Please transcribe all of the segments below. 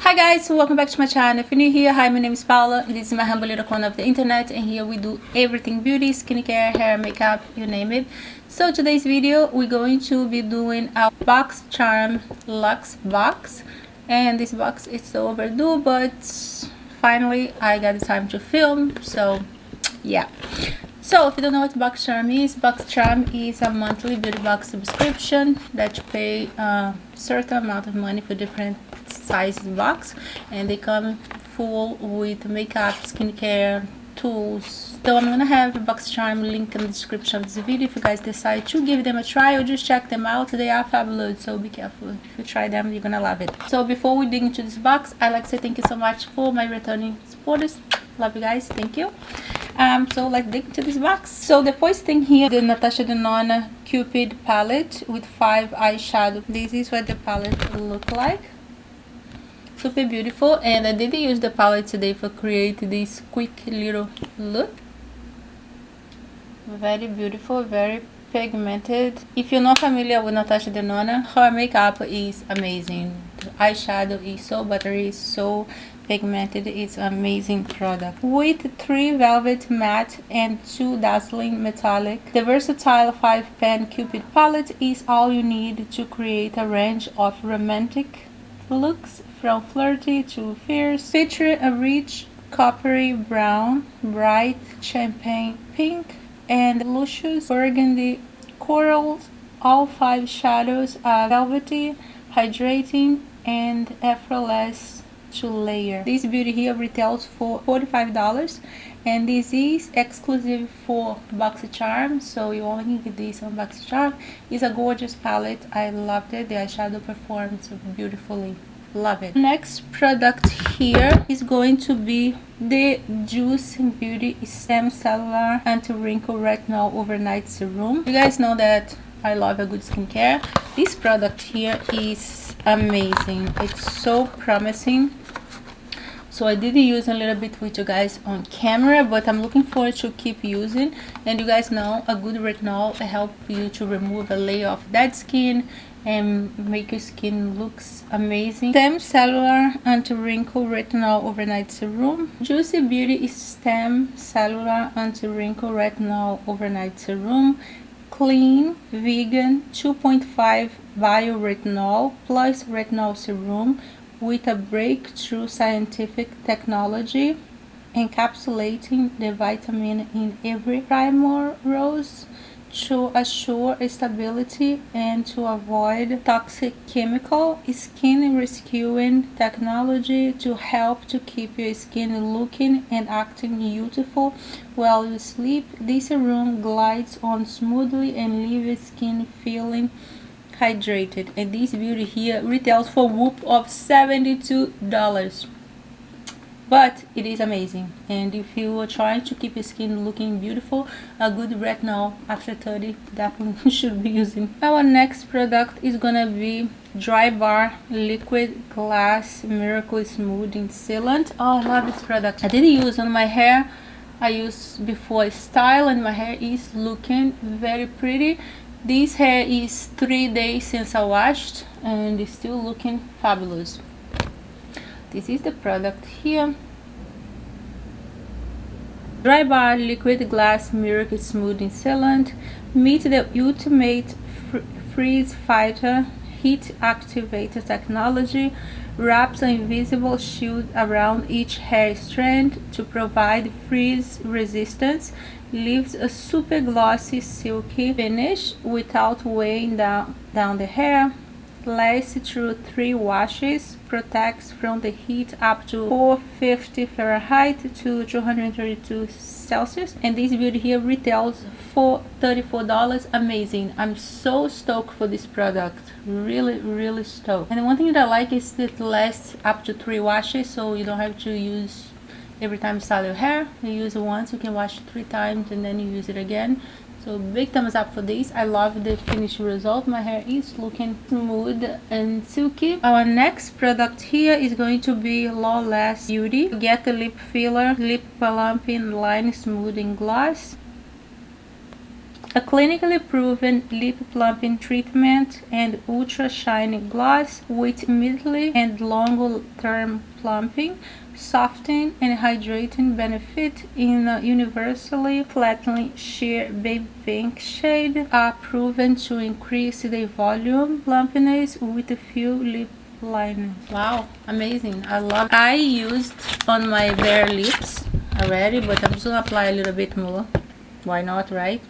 Hi guys, welcome back to my channel. If you're new here, hi, my name is Paula. This is my humble little corner of the internet, and here we do everything beauty, skincare, hair, makeup, you name it. So today's video we're going to be doing our Boxycharm Luxe box, and this box is so overdue, but finally I got the time to film. So yeah. So if you don't know what Boxycharm is a monthly beauty box subscription that you pay a certain amount of money for different sizes box, and they come full with makeup, skincare, tools. So I'm gonna have the Boxycharm link in the description of this video if you guys decide to give them a try or just check them out. They are fabulous, so be careful. If you try them, you're gonna love it. So before we dig into this box, I'd like to say thank you so much for my returning supporters. Love you guys, thank you. So let's dig into this box. So the first thing here, the natashadenona Cupid palette with 5 eyeshadow. This is what the palette will look like. Super beautiful, and I did use the palette today for create this quick little look. Very beautiful, very pigmented. If you're not familiar with natashadenona, her makeup is amazing. The eyeshadow is so buttery, so pigmented. It's an amazing product with 3 velvet matte and 2 dazzling metallic. The versatile 5-pan Cupid palette is all you need to create a range of romantic looks from flirty to fierce. Feature a rich coppery brown, bright champagne pink, and luscious burgundy corals. All 5 shadows are velvety, hydrating, and effortless to layer. This beauty here retails for $45, and this is exclusive for Boxycharm, so you only can get this on Boxycharm. It's a gorgeous palette. I loved it. The eyeshadow performs beautifully. Love it. Next product here is going to be the Juice Beauty Stem Cellular Anti-Wrinkle Retinol Overnight Serum. You guys know that I love a good skincare. This product here is amazing. It's so promising. So I did use a little bit with you guys on camera, but I'm looking forward to keep using. And you guys know a good retinol help you to remove a layer of dead skin and make your skin looks amazing. Stem Cellular Anti-Wrinkle Retinol Overnight Serum. Juicy Beauty Stem Cellular Anti-Wrinkle Retinol Overnight Serum. Clean, vegan, 2.5 bioretinol plus retinol serum with a breakthrough scientific technology encapsulating the vitamin in every primrose to assure stability and to avoid toxic chemical. Skin rescuing technology to help to keep your skin looking and acting youthful while you sleep. This serum glides on smoothly and leaves your skin feeling hydrated. And this beauty here retails for a whoop of $72, but it is amazing. And if you are trying to keep your skin looking beautiful, a good retinol after 30 definitely should be using. Our next product is gonna be Dry Bar Liquid Glass Miracle Smoothing Sealant. Oh, I love this product. I did use on my hair. I used before style, and my hair is looking very pretty. This hair is 3 days since I washed, and it's still looking fabulous. This is the product here. Dry Bar Liquid Glass Miracle Smoothing Sealant. Meet the ultimate freeze fighter heat activator technology. Wraps an invisible shield around each hair strand to provide freeze resistance. Leaves a super glossy silky finish without weighing down the hair. Lasts through 3 washes. Protects from the heat up to 450 Fahrenheit to 232 Celsius. And this beauty here retails for $34. Amazing. I'm so stoked for this product. Really stoked. And one thing that I like is that it lasts up to 3 washes, so you don't have to use every time you style your hair. You use it once, you can wash it 3 times, and then you use it again. So big thumbs up for this. I love the finished result. My hair is looking smooth and silky. Our next product here is going to be Lawless Beauty. Get the lip filler, lip plumping line smoothing gloss. a clinically proven lip plumping treatment and ultra shiny gloss with immediately and long-term plumping, softening and hydrating benefit in a universally flattening sheer baby pink shade are proven to increase the volume plumpness with a few lip liners. Wow, amazing. I love it. I used on my bare lips already, but I'm just gonna apply a little bit more. Why not, right?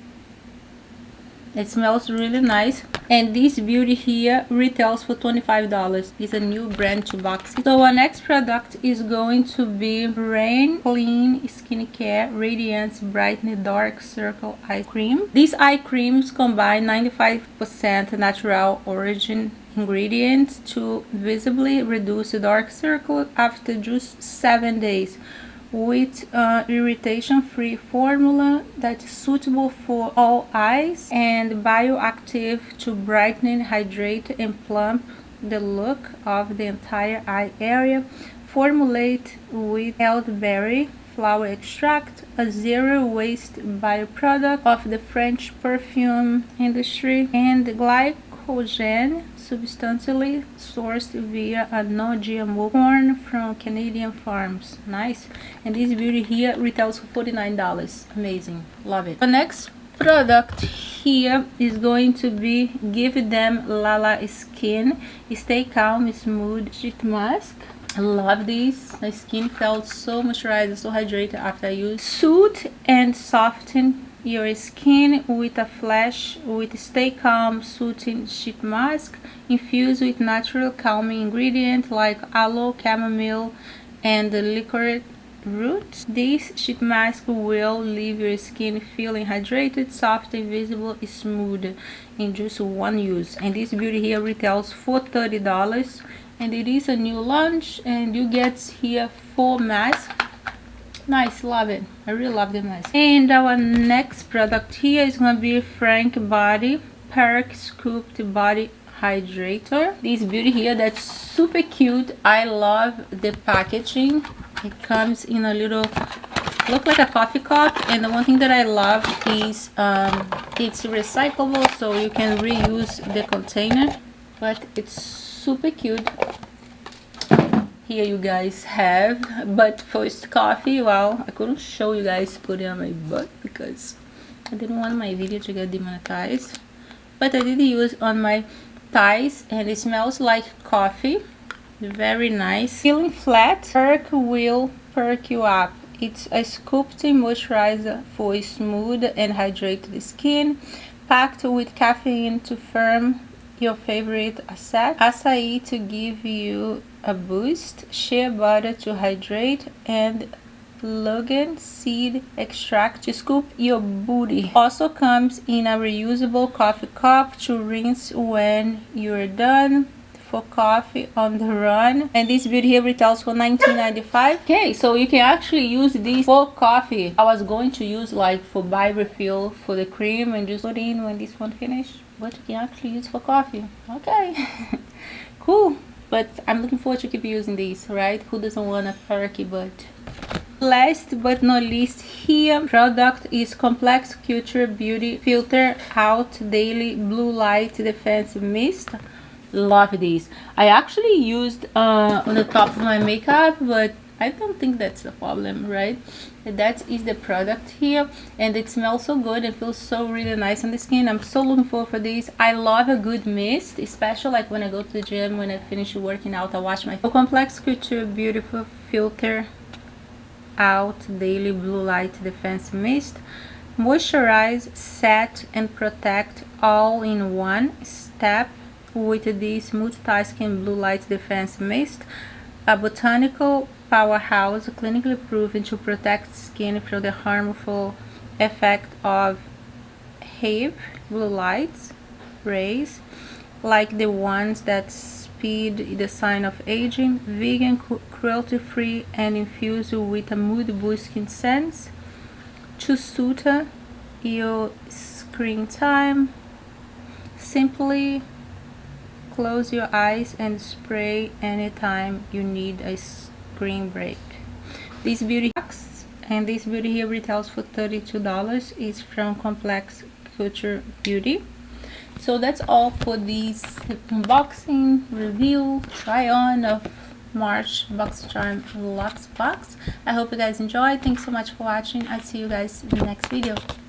It smells really nice, and this beauty here retails for $25. It's a new brand to Boxy. So our next product is going to be Rain Clean Skincare Radiance Brightening Dark Circle Eye Cream. These eye creams combine 95% natural origin ingredients to visibly reduce dark circle after just 7 days, with irritation-free formula that's suitable for all eyes and bioactive to brighten, hydrate, and plump the look of the entire eye area. Formulate with elderberry flower extract, a zero-waste byproduct of the French perfume industry, and glycogen substantially sourced via a non-GMO corn from Canadian farms. Nice. And this beauty here retails for $49. Amazing. Love it. The next product here is going to be givethemlalaskin Stay Calm Smooth Sheet Mask. I love this. My skin felt so moisturized, so hydrated after I used. Soothe and soften your skin with a flash with Stay Calm Soothing Sheet Mask infused with natural calming ingredients like aloe, chamomile, and licorice root. This sheet mask will leave your skin feeling hydrated, soft, and visible smooth in just one use. And this beauty here retails for $30, and it is a new launch, and you get here 4 masks. Nice, love it. I really love the mask. And our next product here is gonna be Frank Body Perky Scooped Body Hydrator. This beauty here that's super cute. I love the packaging. It comes in a little, look like a coffee cup, and the one thing that I love is it's recyclable, so you can reuse the container, but it's super cute. Here you guys have, but first coffee. Well, I couldn't show you guys putting on my butt because I didn't want my video to get demonetized, but I did use on my thighs, and it smells like coffee. Very nice. Feeling flat, Perky will perk you up. It's a sculpting moisturizer for smooth and hydrated skin, packed with caffeine to firm your favorite acai to give you a boost, shea butter to hydrate, and Logan seed extract to scoop your booty. Also comes in a reusable coffee cup to rinse when you're done for coffee on the run. And this beauty here retails for $19.95. Okay, so you can actually use this for coffee. I was going to use like for buy refill for the cream and just put in when this one finished, but you can actually use for coffee. Okay. Cool. But I'm looking forward to keep using these, right? Who doesn't want a perky butt? Last but not least here, product is Complex Culture Beauty Filter Out Daily Blue Light Defense Mist. Love these. I actually used on the top of my makeup, but I don't think that's the problem, right? That is the product here, and it smells so good and feels so really nice on the skin. I'm so looking forward for this. I love a good mist, especially like when I go to the gym, when I finish working out, I wash my Complex Culture Beautiful Filter Out Daily Blue Light Defense Mist. Moisturize, set, and protect all in one step with this multitasking blue light defense mist, a botanical powerhouse clinically proven to protect skin from the harmful effect of HAVE blue lights rays, like the ones that speed the sign of aging, vegan, cruelty-free, and infused with a mood-boosting scent to suit your screen time. Simply close your eyes and spray anytime you need a screen break. This beauty box, and this beauty here retails for $32. Is from Complex Future Beauty. So that's all for this unboxing review try on of March Boxycharm Luxe Box. I hope you guys enjoyed. Thanks so much for watching. I'll see you guys in the next video.